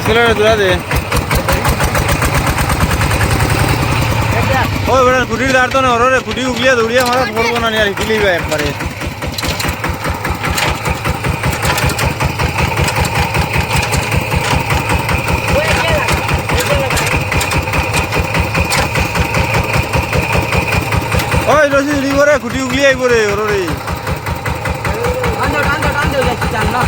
Acelera dura de. ওই বেটা ফুটির দাঁড় তো না ওরে ফুটি উগলিয়া দৌড়িয়া মারা পড়বো না আর হিলি বা একবারে ওই রশি দিলি করে ফুটি উগলিয়া আইব রে ওরে টান দাও যাচ্ছি চান না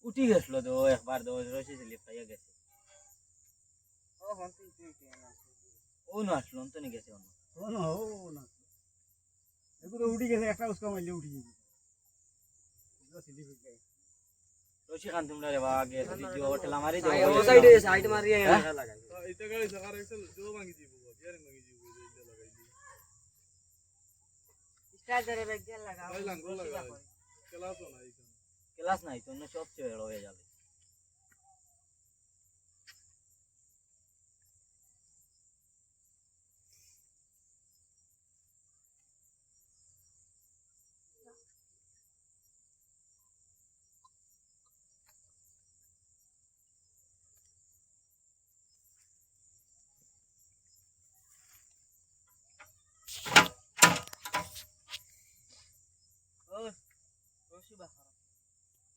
উঠি গেছিল তো একবার তো রশি ছিল পাইয়া গেছে ও না আসলো তো নি গেছে ও না এগুলো উঠি গেছে একটা উস্কা মারলে উঠি গেছে রশি খান তোমরা রে আগে যদি হোটেল আমারই ও সাইডে সাইড মারিয়ে লাগাই এটা গাড়ি সাকার হইছে জো ভাঙি দিব বিয়ারে ভাঙি দিব এইটা লাগাই দি স্টার্টারে ব্যাগ দিয়ে লাগাও ক্লাস না এখানে ক্লাস নাই তো না সব ছেড়ে হয়ে যাবে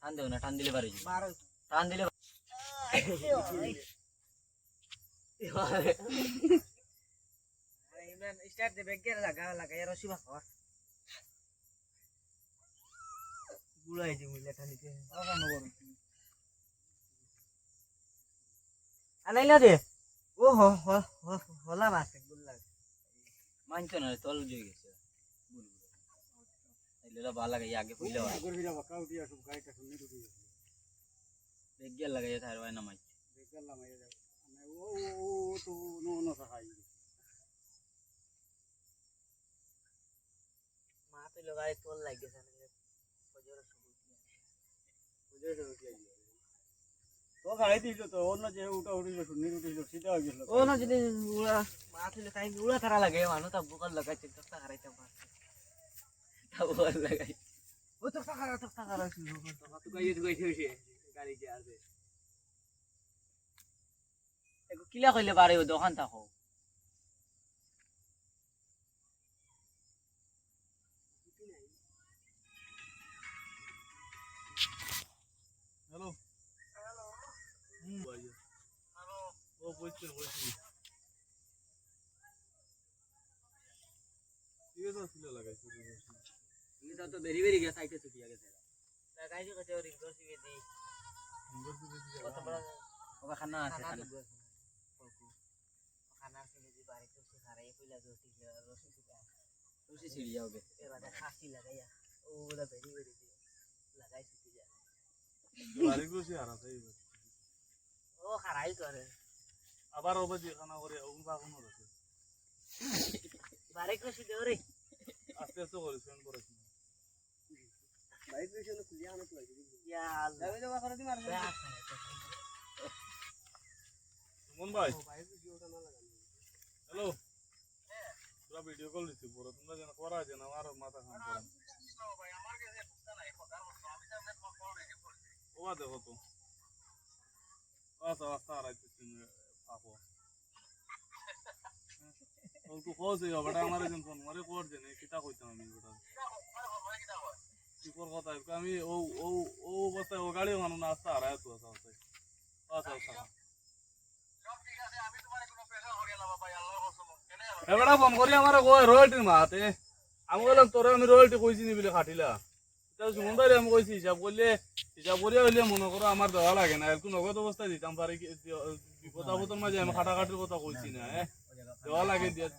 টান দেও না টান দিলে পারে টান দিলে স্টার্ট দে ব্যাগ দিয়ে লাগাই রশি বাঁধা গুলাই দি মুইলা খালিতে আনাইলা দে ও হলা বাসে গুল্লা মানতো না তল জই গেছে এলেরা ভালো লাগে আগে কইলে হয় গরবিরা বাকাউ দিয়া সব গাড়িটা শুনে উঠি গেছে বেগিয়া লাগাই থার হয় না মাই দেখলাম মাইয়া যাবে ও তো নো সাহাই মা তো লাগাই তোল লাগে জানে ফজর তো গাড়ি দিল তো অন্য যে উঠা উঠি শুনে উঠি সিধা হয়ে গেল ও না যদি উড়া মা তো তাই উড়া তারা লাগে মানু তা বুকাল লাগাইতে তক্তা হারাইতে পারে তাও লাগাই ও তক্তা হারাই শুরু করতে তো গাইছে গাড়ি যে আসবে এগো কিলা কইলে বারে ও দোকান থাকো হ্যালো ভাইয়া হ্যালো ও বলছি ঠিক আছে সিলে লাগাইছি এটা তো বেরি বেরি গেছে আইতে ছুটিয়া গেছে লাগাই দি কত রিঙ্গর দিবে দি কত বড় ওবা খানা আছে খানা খানা আছে যদি বাড়ি তো হারাই কইলা জোতি রসি দিবা রশি ছিড়ি যাবে এবার খাসি লাগাইয়া ওলা বেরি বেরি দি লাগাই ছুটি যা বাড়ি গুছি হারাতে ও হারাই করে আবার ওবাজি খানা করে ওবা কোনো রসে বাড়ি খুশি দেও রে আস্তে আস্তে করে ফোন করে বাইক রেশন খুলিয়া আনো তো ইয়া আল্লাহ যাবে যাবা করে দি মার মন ভাই হ্যালো তোরা ভিডিও কল দিছি পুরো তোমরা যেন করা যেন আমার মাথা কাম করে ভাই আমার কাছে একটা নাই কথা আমি তো কল করে ওয়া দেখো তো আচ্ছা আচ্ছা আর আইতেছি পাবো তো কোস এই বেটা আমার একজন ফোন করে কোড দেনে কিটা কইতাম আমি বেটা কি কর কথা আমি ও ও ও অবস্থায় ও গাড়ি মানুষ না আসতে আরায় তো আছে আচ্ছা আচ্ছা সব ঠিক আছে আমি তোমারে কোনো প্রেসার করি না বাবা আল্লাহর কসম কেন এ বেটা ফোন করি আমারে কই রয়্যালটি মাতে আমি বললাম তোরে আমি রয়্যালটি কইছি নি বলে খাটিলা তাও সুমনদারে আমি কইছি হিসাব করিয়া হইলে মনে করো আমার দেওয়া লাগে না একটু নগদ অবস্থায় দিতাম পারি বিপদ আপদের মাঝে আমি খাটাখাটির কথা কইছি না দেওয়া লাগে দিয়া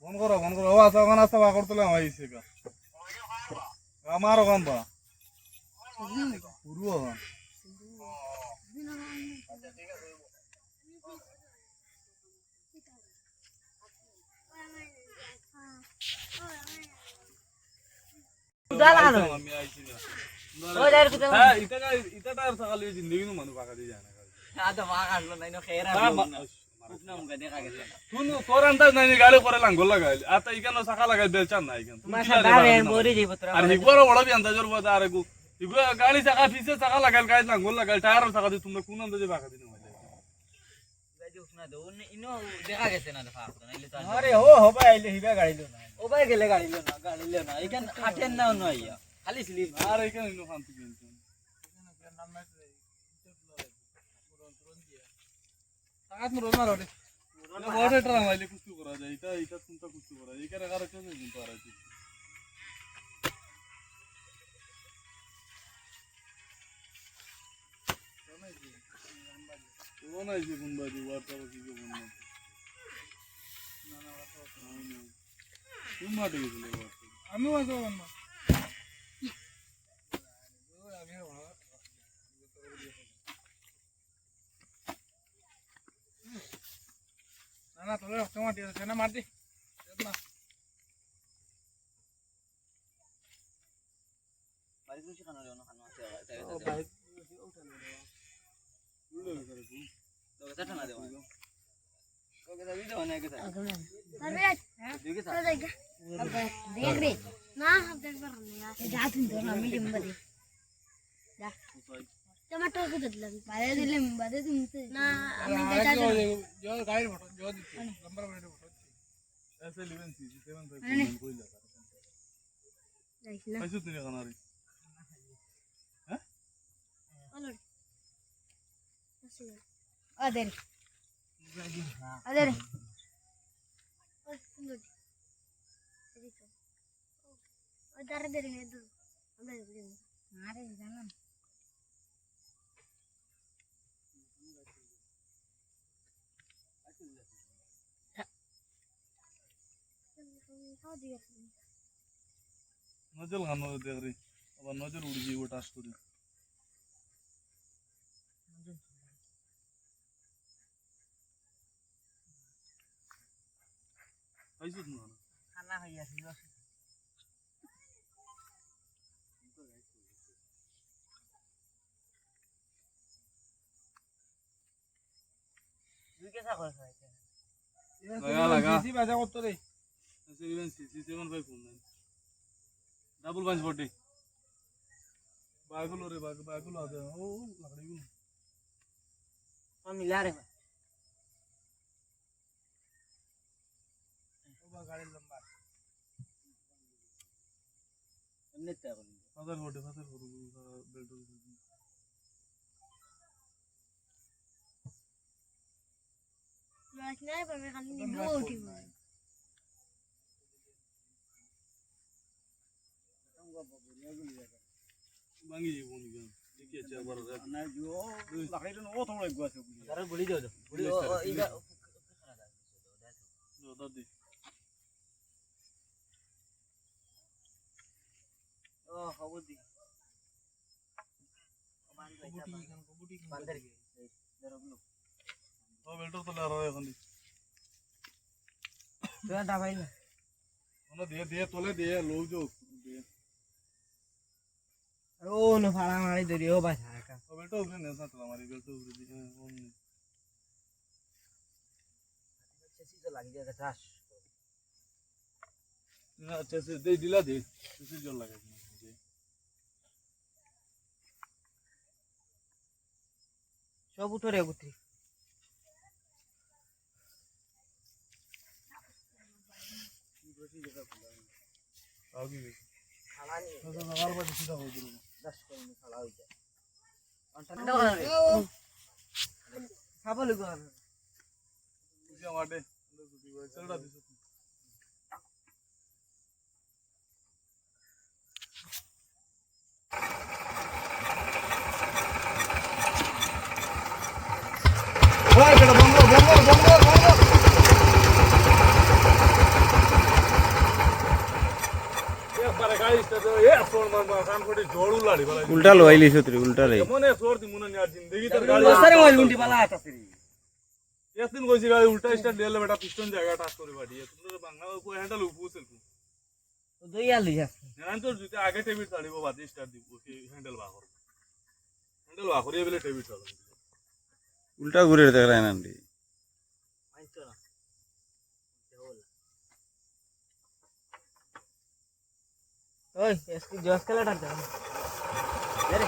ফোন করো ও আচ্ছা ওখানে আসতে বা করতে আইসে আমার ওখান বা পুরো ওখান আমি আইছি না হ্যাঁ ইটা টায়ার থাকলে জিন্দগি নো মানুষ পাকা দিয়ে যায় না শুনো তোর আন্দাজ নাই গাড়ি করে লাঙ্গল লাগাই আর তাই কেন চাকা লাগাই বেলচান নাই কেন আর হিগুয়ার বড় বি আন্দাজের বদা আর হিগুয়া গাড়ি চাকা পিছে চাকা লাগাই গাড়ি লাঙ্গল লাগাই টায়ার চাকা দিয়ে তোমরা কোন আন্দাজে পাকা দিন আরে ও হবা আইলে হিবা গাড়ি লো না ও ভাই গেলে গাড়ি লো না এখান আটেন না নইয়া খালি স্লিপ আর এখানে নো শান্তি পেয়েছেন আজ মোর মারো রে বড় ট্রাম আইলে কুস্তু করা যায় এটা চিন্তা কুস্তু করা যায় এখানে আর কেন দিন পারা যায় কোন আইছে কোন বাড়ি ওয়াটা কি কোন না না ওয়াটা কোন মাঠে গেছিল আমি ওয়াটা না না তোরে টমাটো আছে না মার দি না বাড়ি খুশি খানো রে না খানো আছে ও ভাই উঠানো রে উড়ে করে কি তো কথা না দেও তো কথা ভিডিও না কথা अरे দেখে तो देख देख रे ना हम देख पर हमने यार जा तुम तो ना मीडियम बदे जा टमाटर को दे लग बादे तुमसे ना हमें जा जो गाइड फोटो जो नंबर प्लेट फोटो ऐसे 11 सी 75 कोई लगा देख ना पैसे तुने खाना रे हैं अलर अदर अदर उधर दे रहे हैं अरे जाना नजर खाना देख रही अब नजर उड़ गई वो टास्क करी पैसे तुम খানা হইয়া ছিল দুই কেসা করে খাইছে लगा सीसी बाजा করতে রে 7 ফোন নাই ডাবল 540 বাগুলো রে বাগুলো আছে ও লাকড়ি তো মিলা রে ও বা গাড়ি লম্বা এমনি তে করি ফাদার বেল্ট मैच नहीं पर मैं खाली दो उठी हूं মাঙ্গি জীবন জ্ঞান দেখি আছে আবার না জো লাগাই তো ও তোমরা গো আছে তারে গুলি দাও গুলি ও ইগা দাদি ও হবদি বান্দর গে দরগুলো ও বেল্ট তো লা রে এখন দি তো দাবাই না ওনা দিয়ে তোলে দিয়ে লোক जो দিয়ে ও নো ফাড়া মারি ধরিও বাছা কা ও বেল্ট উপরে নেসা তো আমারি বেল্ট উপরে দিয়ে ওমনি না চেসে দেই দিলা দে চেসে জল লাগাই সব উঠরে গুত্রি আগে খালানি সাগার বাড়ি সিধা হই দিল 10 করে খালা হই যায় খাবো লাগো তুই আমাডে চলডা দিছ ওই কেডা বন্ধ একবারে গাইস তো এ ফোন মার কান কোটি জোড়ু লাড়ি বলা উল্টা লই লিছো তুই উল্টা লই মনে ফ্লোর দি মনে নিয়ার জিন্দেগি তার গাড়ি বসারে মই লুন্টি বালা আতাছি একদিন কইছি গাড়ি উল্টা স্টার্ট দিলে বেটা পিস্টন জায়গা টাচ করে বাড়ি তোমরা বাংলা কো হ্যান্ডেল উপুছিল তো দইয়া লইয়া জান তো যদি আগে টেবিল ছাড়িব বাদে স্টার্ট দিব কি হ্যান্ডেল বাকর হ্যান্ডেল বাকর এবেলে টেবিল চালাব উল্টা ঘুরে দেখলাই না রে আইতো না ওই এসকি জস খেলাটা দাও আরে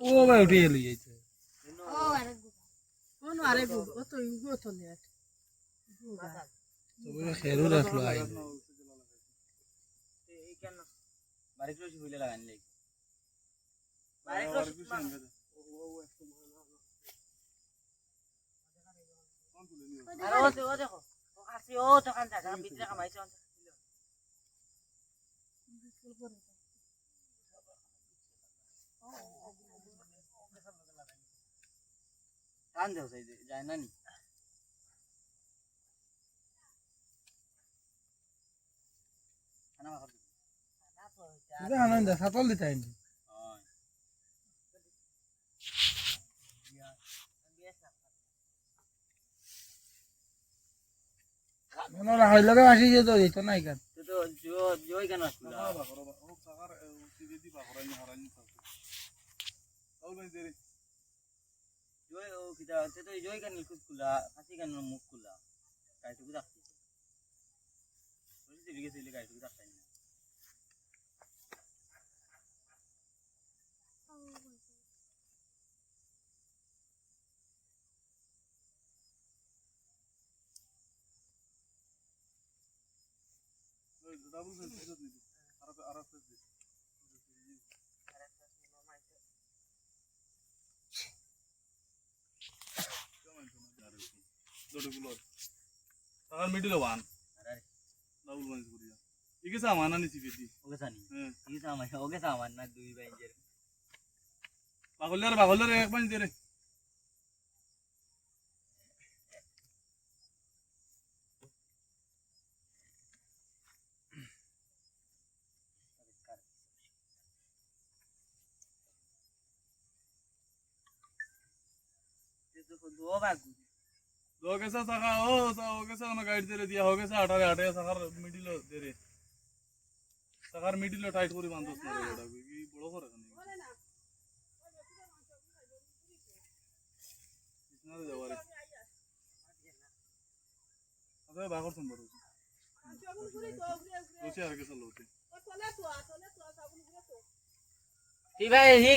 ও ভাই উঠে লই যাইছে ও আরে কোন আরে গো তো ইগো তো নেট তবে খেরু রাখলো আই এই কেন বাড়ি ক্লোজ হইলে লাগান লাই বাড়ি ক্লোজ আরে ও দেখো ও আসি ও দোকান জায়গা ভিতরে কামাইছে টান দেও সাই যায় না নি এটা আনন্দ সাতল দিতাই নি মনে রাখাই লাগে আসি যে তো দিত না ইকান তো জয় কেন আসলো বাকর ও সাগার সিধে দি বাকর আই হারানি থাকে তাও নাই দেরি জয় ও কিটা তো জয় কেন খুব কুলা হাসি কেন মুখ কুলা কাইটুকু দেখছি বুঝতে বিগে ছিল কাইটুকু দেখতাই না ডাবল ফেস দিত নি আর ফেস দিত দড়গুলো সাগার মিডিল ওয়ান আরে ডাবল ওয়ান করিয়া ইকে সামান আনি সিবিদি ওকে জানি হ্যাঁ কি সামান ওকে সামান না দুই বাইঞ্জের বাগলের এক পাঁচ দে রে তো দো বাগু दो कैसा सका हो वो कैसा उन्हें गाइड दे दिया हो कैसा हटा हटे सकार मिडिल दे रे सकार मिडिल टाइट करी बांधोस ना रे बड़ा की बड़ो करे नहीं इतना दे वाले अबे बागर सुन बड़ो रोचे आर कैसा लोटे ती भाई हि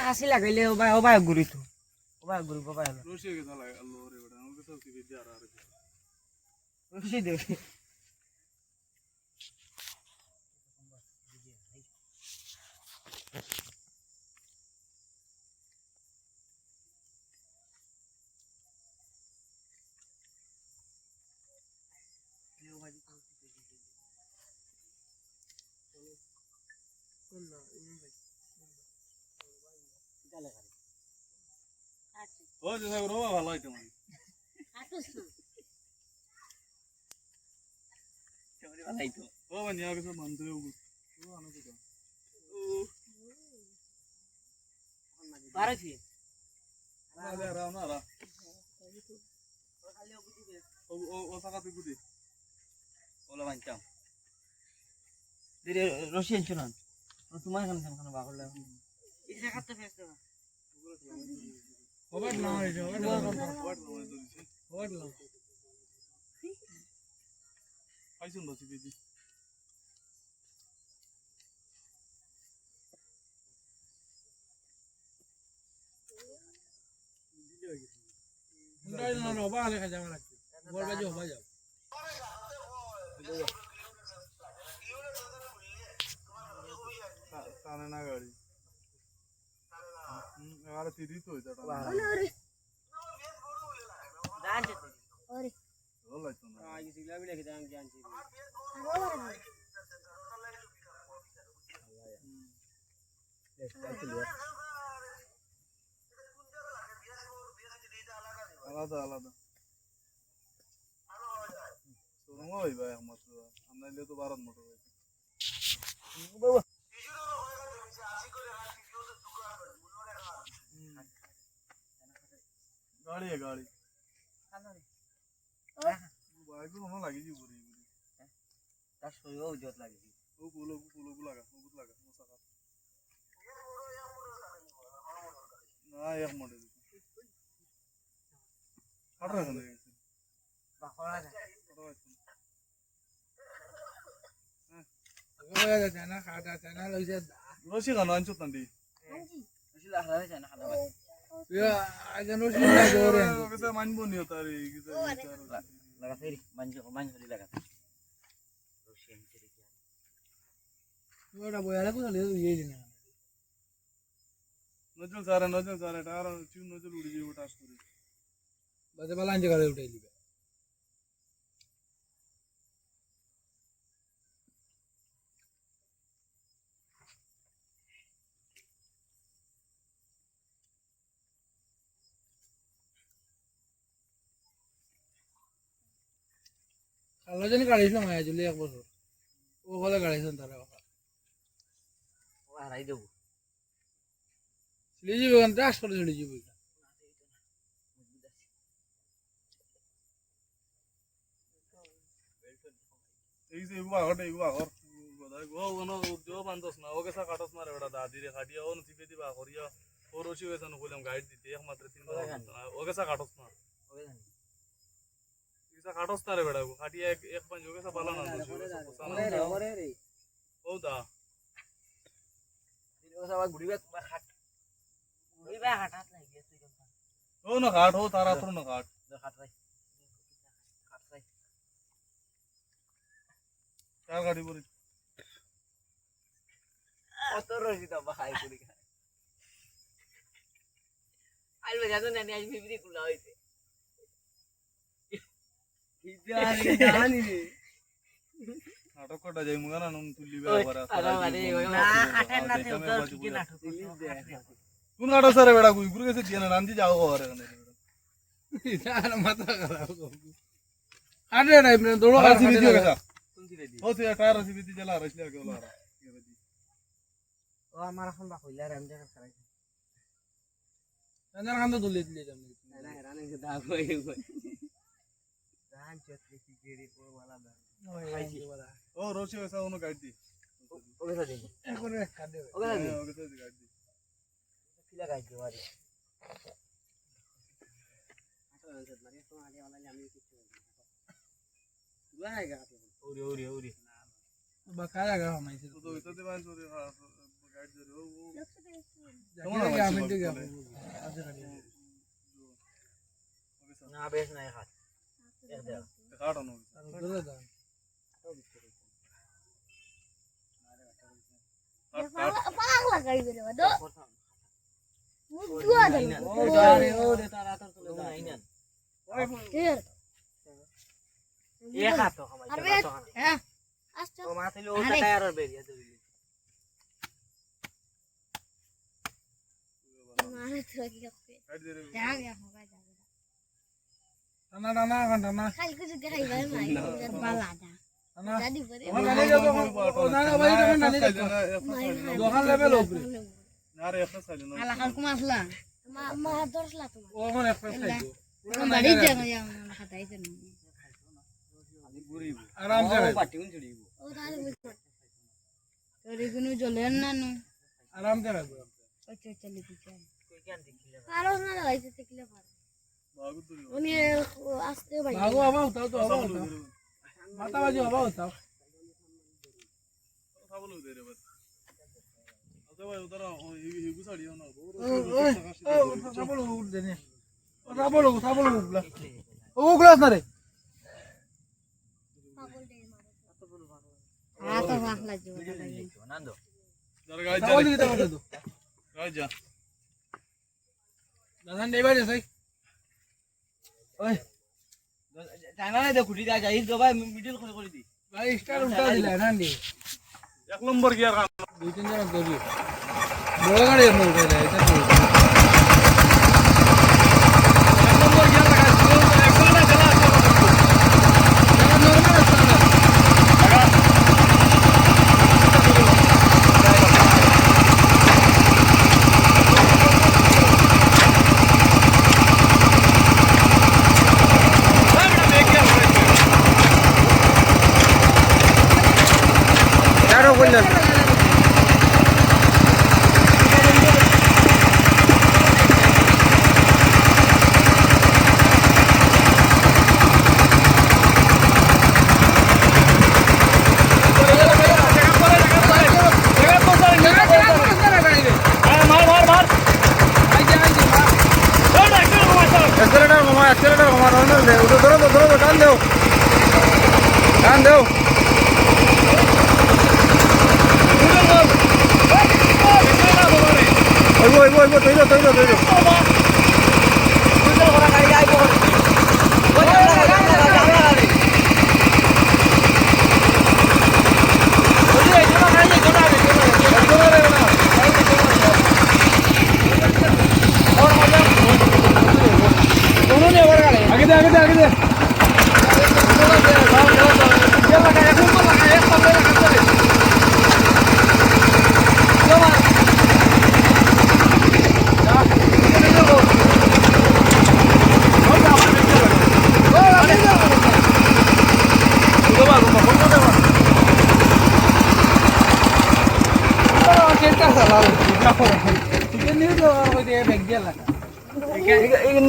हासि लागाइले ओ भाई गुरी तो ओ भाई गुरी बाबा रोचे कैसा लगा लो रे बड़ा वो कैसा सी जा रहा रे रोशी दे ও যে সাগর ও ভালো আইটেম আছে ও মানে আগে সব মানতে হবে ও আনো তো পারছি না রা না রা ও সাকাতে গুদি ওলা বানতাম দিরে রশিয়ান শুনান তোমার এখানে কেন বাগল লাগে এই জায়গাতে ফেসতে ওভার না হইছে ওভার না হইছে ওভার না আইছুন বসি দিদি না না না বালে খা যাওয়া লাগছে বলবা যে হবা যাও কানে না গাড়ি এবারে তিরি তো এটা জানছে ওরে ভালো লাগতো না আগে সিগলা বিলে কি জানছি আলাদা আলাদা শোরুম হইবা একমাত্র আনাইলে তো ভারত মোটর হইছে গাড়ি গাড়ি বাইক কোনো লাগি জি পুরি তার শরীরও জোত লাগে ও পুলো লাগা মোসাকা না এক মডেল কাটরা কেন গেছে বাখরা ওয়া জানা খাটা জানা লইছে রশি কেন আনছো তান্ডি বেশি লাগা যায় না খাদা ভাই ইয়া আজনো সিনা জোরে কেসে মানবো নি তারি কিসে লাগা ফেরি মান হলি লাগা রশিয়ান চলে কি ওটা বয়ালা কোন লে ইয়ে দিনা নজল সারে টার চুন নজল উড়ি যাবে টাস করে বাজে বালাঞ্জে গাড়ি উঠাই দিবে আল্লাহ জানি গাড়িছিলাম আয়া চলে এক বছর ও বলে গাড়িছেন তারা ও হারাই দেব চলে যাবে ওখান ট্রাস করে চলে যাবে এই যে এগুবা ঘর গদাই গো ওনো দেও বান্দস না ওকে সা কাটস না রে বেটা দাদি রে খাটিয়া ও নসিবে দিবা করিয়া ও রশি গেছন কইলাম গাইড দিতে একমাত্র 3 বার ওকে সা কাটস না ওই জানি ইসা কাটস না রে বেটা খাটিয়া এক পাঁচ ওকে সা বালা না ওরে রে ও দা ও সব গুড়িবা খাট গুড়িবা হাটাত নাই গেছে ও না কাট ও তারা তো না কাট খাট ভাই খাট ভাই চার গাড়ি পরে অত রশি তো ভাই গুড়ি খায় আইলো জানো না আজ বিবি কুলা হইছে কি জানি রে নাটক কটা যাই মুগানা নুন তুলিবে আবার না হাটের না তে তো কি নাটক কোন কাটা সারে বেটা গুই গুরে গেছে দিয়ে না রান্দি যাও ঘরে এখানে মাথা খারাপ আরে না ইবনে দৌড়ো আর সিবি দিয়ে গেছা কোন দিলে দি ও সে টায়ার সিবি দিয়ে জ্বালা রাখলে কে বলা ও আমার এখন বা কইলা রাম জায়গা করাইছে না খান তো দুলে দিলে জানি না রানে কে দা কই কই জান চত্রি কি গেড়ি পর वाला দা খাইছি বলা ও রোশি গেছা ওনো গাড়ি দি ওকে সাথে এখন কাটে ওকে সাথে ওকে তো গাড়ি দি কিলা গাইছে বাড়ি আটো আনসার মারি তো আগে वाला আমি কিছু দুয়া গা ওরে বাকায়া গা হমাইছে তো তো তো বান তোরে গাড়ি ধরে ও জানি আমি ঠিক আছে আছে গাড়ি না বেশ নাই হাত এক দে কাটো নো আর ধরে দাও পাক লাগাই বেরে দো মুখ দুয়া দে ও যারে ও দে তারা তার চলে যায় না কে এ খাতো খামাই আরে হ্যাঁ আচ্ছা তো মাথাইলো ও টায়ার আর বেরিয়ে দিবি মারে তো কি করতে সাইড দে রে যা গয়া হোগা যা টানা টানা এখন টানা খালি কিছু দেখাই ভাই মাই বালা দা টানা দাদি বলে ওখানে নানি যাবো না না ভাই তখন নানি যাবো দোকান লেভেল উপরে না রে একটা সাইড না আলা কাল কুমার আসলা মা দর্শলা তোমার ওখান একটা খাইতো বাড়ি যাও যা খাতাইছে না আরাম করে পাটি উন চড়িব ও দাদি বুঝছো তোর কোনো জলেন না নো আরাম করে ওই চলি পিছে কই কেন দেখিলে পারো না লাগাইতে দেখলে পারো বাগু তো উনি আসতে ভাই ভাগো আবা উঠাও তো আবা উঠাও মাথা বাজু আবা উঠাও কথা বলো দে রে বাস আচ্ছা ভাই উধর হিগু সাড়িও না ওই সাবলো উঠ দেনে সাবলো উঠলা ও গ্লাস না রে পাগল দে মারো আ তো বাখলা জোড়া লাগে নান্দো যার গায় যা সাবল দিতে পারো তো গায় যা দাদান দেবা দে সাই ওই টানা না দে খুঁটি দা যাই দো ভাই মিডল করে দি ভাই স্টার উল্টা দিলা না নি এক নম্বর গিয়ার খান দুই তিন জন করি বড় গাড়ি এর মধ্যে এটা তো এক নম্বর গিয়ার লাগা একদম না চালা ಯಾರೋ ಬಲ್ಲ एक्सेलेटर घुमा दे उधर धरो कान दो ওইবো তৈলো আগে দে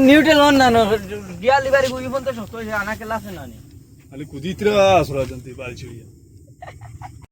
নিউট্রাল অন না গিয়া লিবারি গুই ফোন তো সস্তা আনা কেলা আছে না খালি কুদিতরা আসরা জন্তি বাল ছুড়িয়া